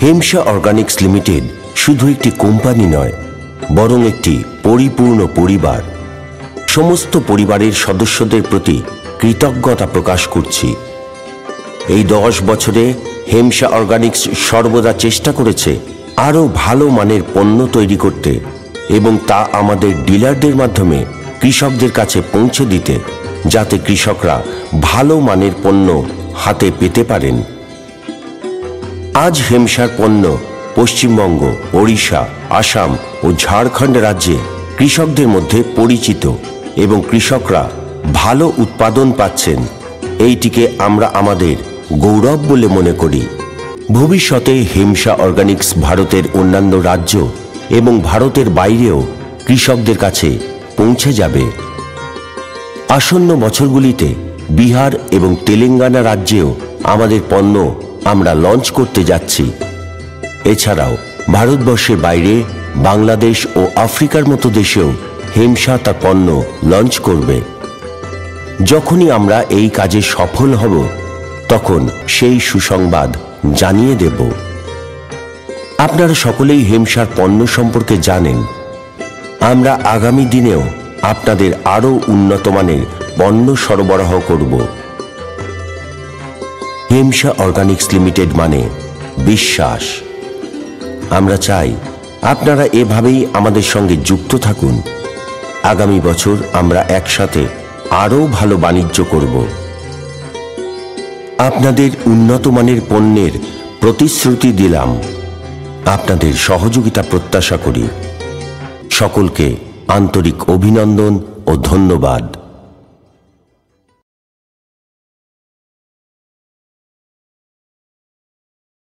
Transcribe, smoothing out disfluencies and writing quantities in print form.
হেমসা organics limited শুধু একটি company নয়, বরং একটি পরিপূর্ণ পরিবার। সমস্ত পরিবারের সদস্যদের প্রতি কৃতজ্ঞতা প্রকাশ করছি। এই 10 বছরে হেমসা অর্গানিক্স সর্বদা চেষ্টা করেছে আরও ভালো মানের পণ্য তৈরি করতে এবং তা আমাদের ডিলারদের মাধ্যমে কৃষকদের কাছে পৌঁছে দিতে, যাতে কৃষকরা ভালো মানের পণ্য হাতে পেতে পারেন। আজ হেমসার পণ্য পশ্চিমবঙ্গ, ওড়িশা, আসাম ও ঝাড়খণ্ড রাজ্যে কৃষকদের মধ্যে পরিচিত এবং কৃষকরা ভালো উৎপাদন পাচ্ছেন। এইটিকে আমরা আমাদের গৌরব বলে মনে করি। ভবিষ্যতে হেমসা অর্গানিক্স ভারতের অন্যান্য রাজ্য এবং ভারতের বাইরেও কৃষকদের কাছে পৌঁছে যাবে। আসন্ন বছরগুলিতে বিহার এবং তেলেঙ্গানা রাজ্যেও আমাদের পণ্য আমরা লঞ্চ করতে যাচ্ছি। এছাড়াও ভারতবর্ষের বাইরে বাংলাদেশ ও আফ্রিকার মতো দেশেও হেমসা তার পণ্য লঞ্চ করবে। যখনই আমরা এই কাজে সফল হব, তখন সেই সুসংবাদ জানিয়ে দেব। আপনারা সকলেই হেমসার পণ্য সম্পর্কে জানেন। আমরা আগামী দিনেও আপনাদের আরও উন্নত মানের পণ্য সরবরাহ করব। হেমসা অর্গানিক্স লিমিটেড মানে বিশ্বাস। আমরা চাই আপনারা এভাবেই আমাদের সঙ্গে যুক্ত থাকুন। আগামী বছর আমরা একসাথে আরও ভালো বাণিজ্য করব। আপনাদের উন্নত মানের পণ্যের প্রতিশ্রুতি দিলাম। আপনাদের সহযোগিতা প্রত্যাশা করি। সকলকে আন্তরিক অভিনন্দন ও ধন্যবাদ।